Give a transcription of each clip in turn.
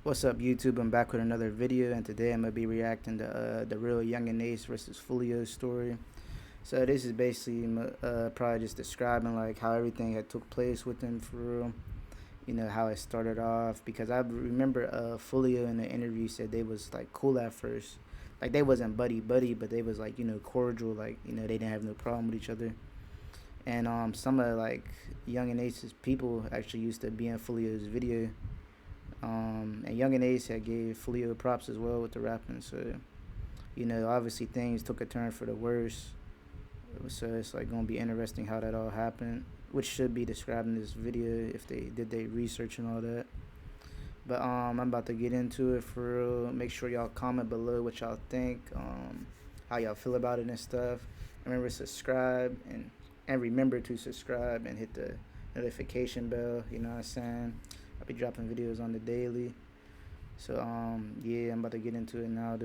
What's up, YouTube? I'm back with another video, and today I'm gonna be reacting to the real Yungeen Ace versus Foolio story. So this is basically probably just describing like how everything had took place with them for real. You know how it started off because I remember Foolio in the interview said they was like cool at first, like they wasn't buddy buddy, but they was like cordial, like they didn't have no problem with each other. And some of like Yungeen Ace's people actually used to be in Foolio's video. And Young and Ace had gave Foolio props as well with the rapping. So, obviously things took a turn for the worse. So it's like gonna be interesting how that all happened, which should be described in this video if they did their research and all that. But I'm about to get into it for real. Make sure y'all comment below what y'all think, how y'all feel about it and stuff. Remember to subscribe and remember to subscribe and hit the notification bell. You know what I'm saying? I'll be dropping videos on the daily. So yeah, I'm about to get into it now.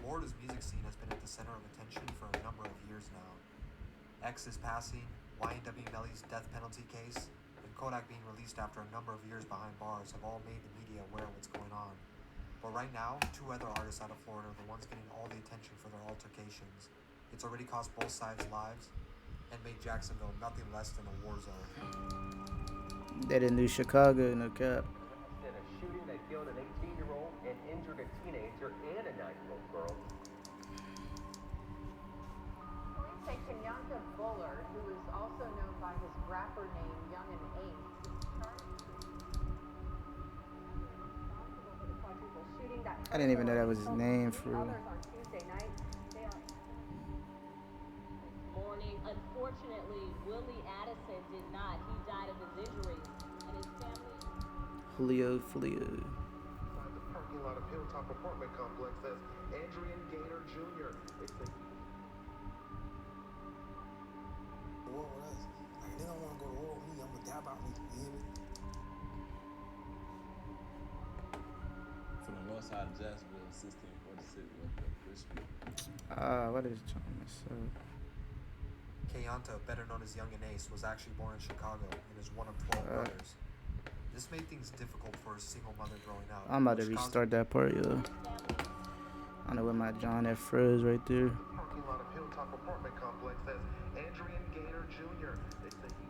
Florida's music scene has been at the center of attention for a number of years now. X's passing, YNW Melly's death penalty case, and Kodak being released after a number of years behind bars have all made the media aware of what's going on. But right now, two other artists out of Florida are the ones getting all the attention for their altercations. It's already cost both sides lives and made Jacksonville nothing less than a war zone. That in New Chicago, no cap. In a shooting that killed an 18-year-old and injured a teenager and a 9-year-old girl. Police say Kenyatta Bullard, who is also known by his rapper name Yungeen Ace, is charged responsible for the quadruple shooting that I didn't even know that was his name for real. others on Tuesday night. They are morning. Unfortunately, Willie Addison did not. He died of his injuries, and his family. Foolio. Inside the parking lot of Hilltop apartment complex says Andrew Gaynor Jr. War with us. Like, they don't want to go to war with me. I'm gonna die about me. You hear me? From the north side of Jacksonville, 1646 West Street. What is trying to say? Kenyatta, better known as Yungeen Ace, was actually born in Chicago and is one of 12 brothers. This made things difficult for a single mother growing up. I'm about to restart that part, yo. I know where my John that froze right there. Parking lot of Hilltop apartment complex says Andrew Gaynor Jr. They say he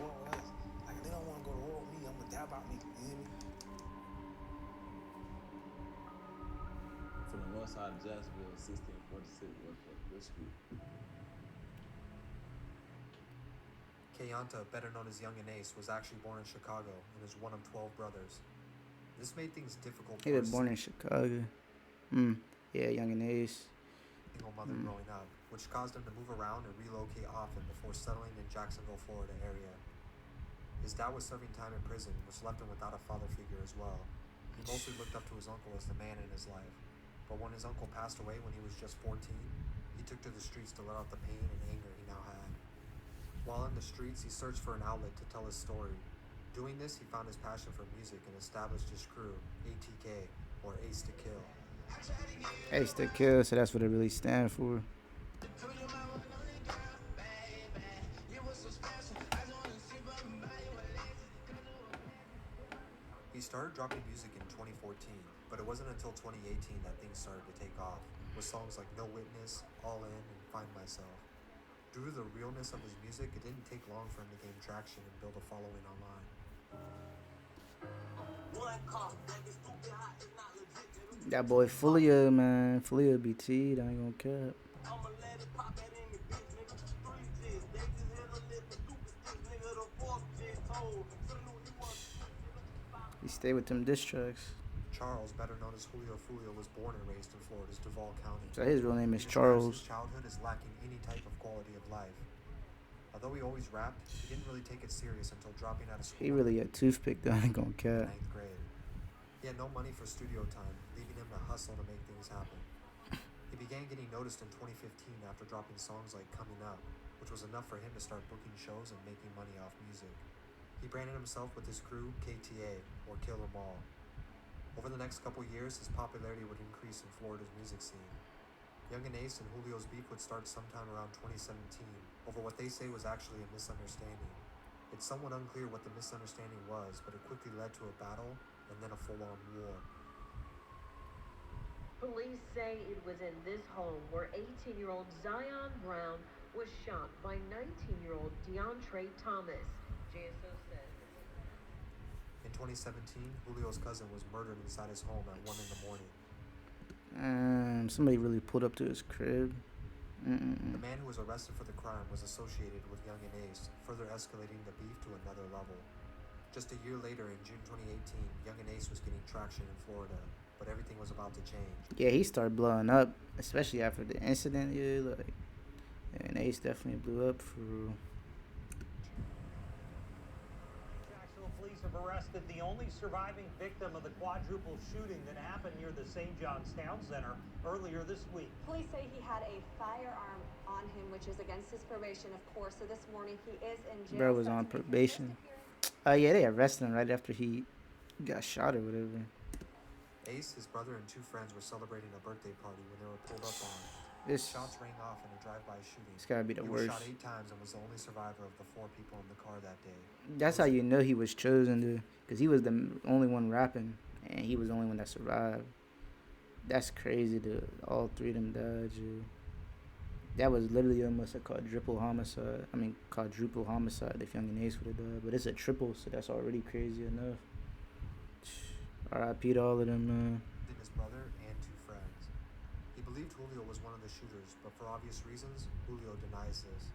War with us. Like, they don't want to go to war with me. I'm gonna die about me. You hear me? From the north side of Jacksonville, 1646 West Street. Kenyatta, better known as Yungeen Ace, was actually born in Chicago and is one of 12 brothers. This made things difficult He for was born in Chicago. Yeah, Yungeen Ace. single mother growing up, which caused him to move around and relocate often before settling in Jacksonville, Florida area. His dad was serving time in prison, which left him without a father figure as well. He mostly looked up to his uncle as the man in his life, but when his uncle passed away when he was just 14, he took to the streets to let out the pain and anger he now had. While in the streets, he searched for an outlet to tell his story. Doing this, he found his passion for music and established his crew, ATK, or Ace to Kill. Ace to Kill, so that's what it really stands for. He started dropping music in 2014, but it wasn't until 2018 that things started to take off, with songs like No Witness, All In, and Find Myself. Due to the realness of his music, it didn't take long for him to gain traction and build a following online. That boy Foolio, man. Foolio BT, I ain't gonna cap. He stayed with them diss tracks. Charles, better known as Julio Foolio, was born and raised in Florida's Duval County. So his real name is He describes his Charles. childhood as lacking any type of quality of life. Although he always rapped, he didn't really take it serious until dropping out of school He really a toothpick, though. I ain't gonna in cap. 9th grade. He had no money for studio time, leaving him to hustle to make things happen. He began getting noticed in 2015 after dropping songs like Coming Up, which was enough for him to start booking shows and making money off music. He branded himself with his crew KTA, or Kill 'Em All. Over the next couple years, his popularity would increase in Florida's music scene. Young and Ace and Julio's beef would start sometime around 2017 over what they say was actually a misunderstanding. It's somewhat unclear what the misunderstanding was, but it quickly led to a battle and then a full-on war. Police say it was in this home where 18-year-old Zion Brown was shot by 19-year-old DeAndre Thomas. JSO says. In 2017, Julio's cousin was murdered inside his home at 1 in the morning. Somebody really pulled up to his crib. The man who was arrested for the crime was associated with Young and Ace, further escalating the beef to another level. Just a year later, in June 2018, Young and Ace was getting traction in Florida, but everything was about to change. Yeah, he started blowing up, especially after the incident. Yeah, like, and Ace definitely blew up for real. Police have arrested the only surviving victim of the quadruple shooting that happened near the St. John's Town Center earlier this week. Police say he had a firearm on him, which is against his probation, of course. So this morning he is in jail. Bro was on probation. Yeah, they arrested him right after he got shot or whatever. Ace, his brother, and 2 friends were celebrating a birthday party when they were pulled up on. Shots rang off in a drive-by shooting. It's gotta be the worst. He was shot 8 times and was the only survivor of the 4 people in the car that day. That's how you know he was chosen, dude. Because he was the only one rapping, and he was the only one that survived. That's crazy, dude. All 3 of them died, dude. That was literally almost a quadruple homicide. If Young and Ace would have died. But it's a triple, so that's already crazy enough. R.I.P. to all of them, man. His brother and 2 friends. He believed Julio was one of the shooters, but for obvious reasons, Julio denies this.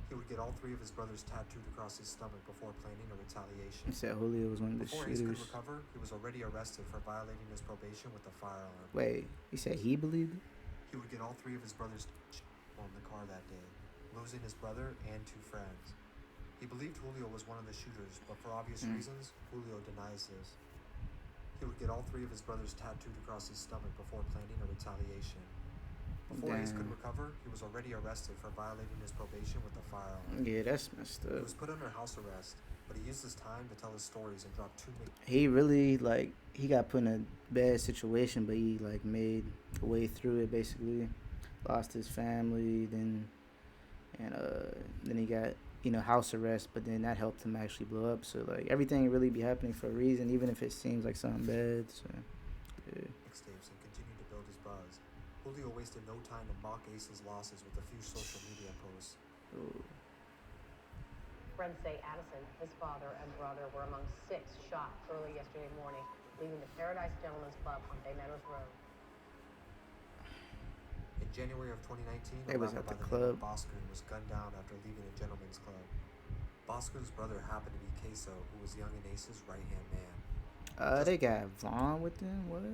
He would get all 3 of his brothers tattooed across his stomach before planning a retaliation. He said Julio was one of the Before shooters. Ace could recover, he was already arrested for violating his probation with a firearm. Wait, he said he believed it? He would get all 3 of his brothers on the car that day, losing his brother and 2 friends. He believed Julio was one of the shooters, but for obvious reasons, Julio denies this. He would get all 3 of his brothers tattooed across his stomach before planning a retaliation. Before Ace could recover, he was already arrested for violating his probation with a firearm. Yeah, that's messed up. He was put under house arrest, but he used his time to tell his stories and dropped 2 He really, like, he got put in a bad situation, but he, like, made a way through it, basically. Lost his family, then he got, house arrest, but then that helped him actually blow up. So, like, everything really be happening for a reason, even if it seems like something bad. So, yeah. Mixtapes and continued to build his buzz. Foolio wasted no time to mock Ace's losses with a few social media posts. Ooh. Friends say Addison, his father, and brother were among 6 shot early yesterday morning, leaving the Paradise Gentlemen's Club on Bay Meadows Road. In January of 2019, They a was rapper at the by the name of club. Boscoon was gunned down after leaving a gentleman's club. Boscoon's brother happened to be Queso, who was Young and Ace's right-hand man. They got Vaughn with them? What?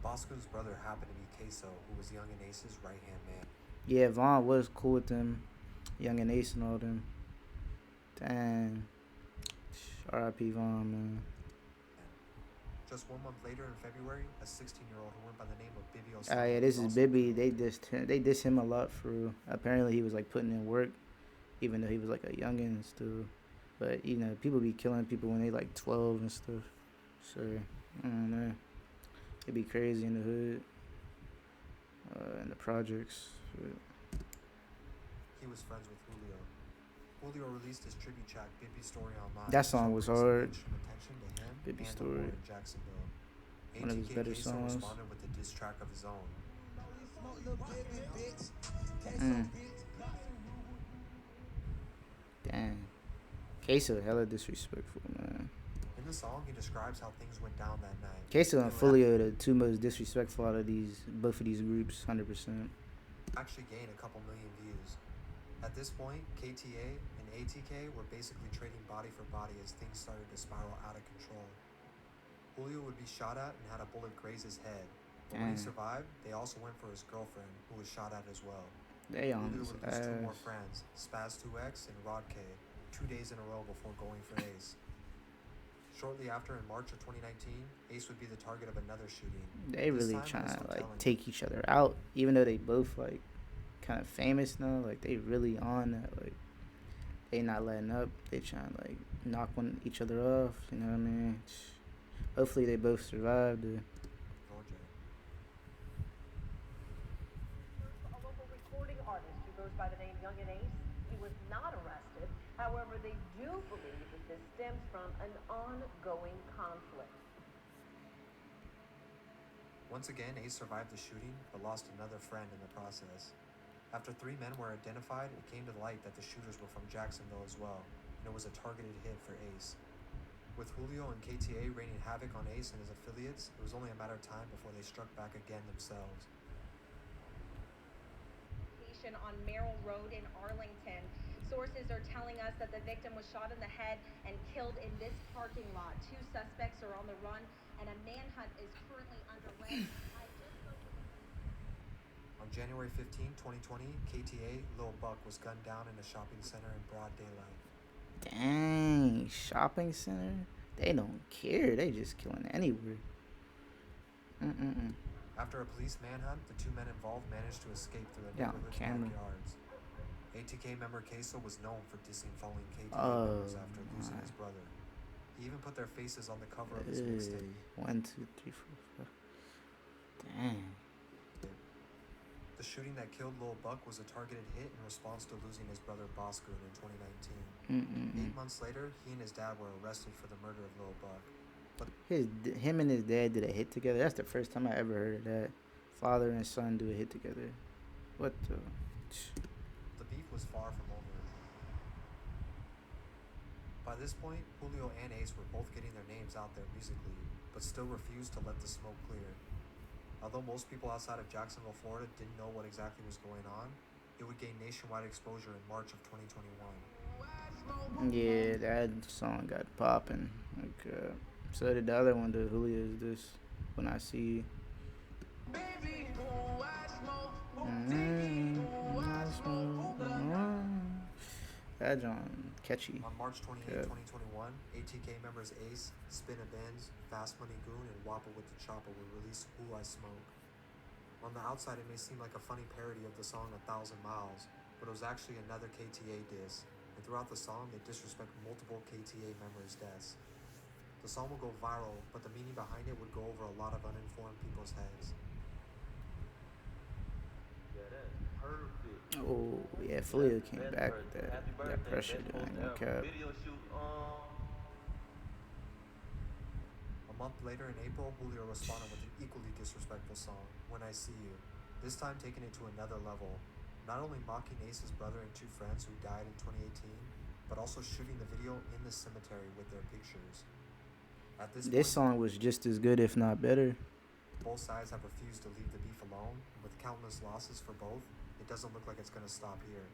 Boscoon's brother happened to be Queso, who was Young and Ace's right-hand man. Yeah, Vaughn was cool with them. Young and Ace and all them. Dang. R.I.P. Vaughn, man. Just 1 month later, in February, a 16-year-old who went by the name of Bibby Yeah, this is Bibby. They diss him a lot for real. Apparently he was like putting in work, even though he was like a youngin' still. But people be killing people when they like 12 and stuff. So I don't know. It'd be crazy in the hood, in the projects. But He was friends with Foolio. Foolio released his tribute track Bibby Story online. that song was hard. Attention to him Bibby and Story. the war in Jacksonville. One of his better Queso songs. responded with a diss track of his own. Damn. Queso hella disrespectful, man. In the song, he describes how things went down that night. Queso and Foolio are the 2 most disrespectful out of both of these groups, 100%. Actually gained a couple million views. At this point, KTA and ATK were basically trading body for body as things started to spiral out of control. Foolio would be shot at and had a bullet graze his head. But when he survived, they also went for his girlfriend, who was shot at as well. They on Foolio his would lose 2 more ass. friends, Spaz2X and Rod K, 2 days in a row before going for Ace. Shortly after, in March of 2019, Ace would be the target of another shooting. They This really time in trying his to hotel like in- take each other out, even though they both like kind of famous now. Like they really on that. Like they not letting up. They trying to like knock each other off. You know what I mean? Hopefully they both survive. Georgia. was not arrested. However, they do believe that this stems from an ongoing conflict. Once again, Ace survived the shooting, but lost another friend in the process. After 3 men were identified, it came to light that the shooters were from Jacksonville as well, and it was a targeted hit for Ace. With Foolio and KTA raining havoc on Ace and his affiliates, it was only a matter of time before they struck back again themselves. On Merrill Road in Arlington. Sources are telling us that the victim was shot in the head and killed in this parking lot. 2 suspects are on the run, and a manhunt is currently underway. On January 15, 2020, KTA Lil Buck was gunned down in a shopping center in broad daylight. Dang, shopping center? They don't care. They just killing anywhere. After a police manhunt, the 2 men involved managed to escape through the neighborhood's backyards. ATK member Queso was known for dissing fallen KTA members after losing his brother. He even put their faces on the cover of his mixtape. 1, 2, 3, 4, 5. Dang. The shooting that killed Lil Buck was a targeted hit in response to losing his brother Boscoon in 2019. 8 months later, he and his dad were arrested for the murder of Lil Buck. But him and his dad did a hit together. That's the first time I ever heard of that. Father and son do a hit together. What the? The beef was far from over. By this point, Foolio and Ace were both getting their names out there musically, but still refused to let the smoke clear. Although most people outside of Jacksonville, Florida didn't know what exactly was going on, it would gain nationwide exposure in March of 2021. Yeah, that song got popping. So did the other one, the Julio's This When I See You. That John catchy. On March 28, 2021, ATK members Ace, Spin a Benz, Fast Money Goon, and Wappa with the Chopper will release Who I Smoke. On the outside, it may seem like a funny parody of the song 1,000 Miles, but it was actually another KTA diss, and throughout the song, they disrespect multiple KTA members' deaths. The song will go viral, but the meaning behind it would go over a lot of uninformed people's heads. Yeah, that's perfect. Oh, yeah, Foolio came back with that pressure doing no cap. Video shoot, A month later in April, Foolio responded with an equally disrespectful song, When I See You, this time taking it to another level, not only mocking Ace's brother and 2 friends who died in 2018, but also shooting the video in the cemetery with their pictures. At this point, song was just as good, if not better. Both sides have refused to leave the beef alone, and with countless losses for both, it doesn't look like it's going to stop here.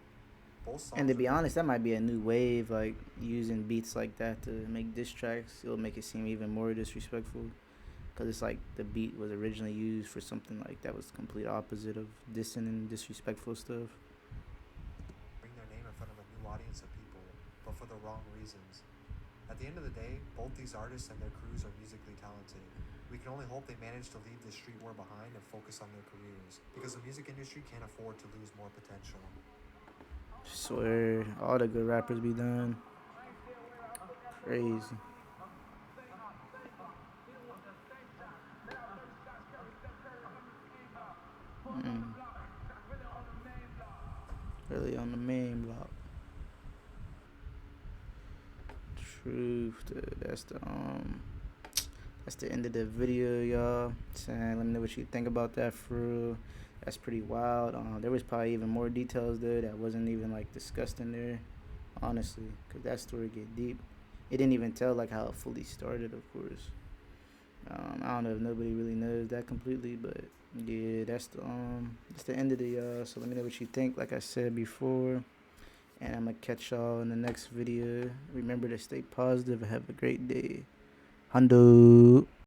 Both songs And to be honest, that might be a new wave, like using beats like that to make diss tracks. It'll make it seem even more disrespectful, because it's like the beat was originally used for something like that was the complete opposite of dissing and disrespectful stuff. Bring their name in front of a new audience of people, but for the wrong reasons. At the end of the day, both these artists and their crews are musically talented. We can only hope they manage to leave this street war behind and focus on their careers, because the music industry can't afford to lose more potential. Swear, all the good rappers be done. Crazy. Really on the main block. Truth, dude. That's the end of the video, y'all. Saying, let me know what you think about that. For real, that's pretty wild. There was probably even more details there that wasn't even like discussed in there, honestly, because that story get deep. It didn't even tell like how it fully started, of course. I don't know if nobody really knows that completely, but yeah, that's the end of the so let me know what you think, like I said before, and I'm gonna catch y'all in the next video. Remember to stay positive and have a great day. Hundo.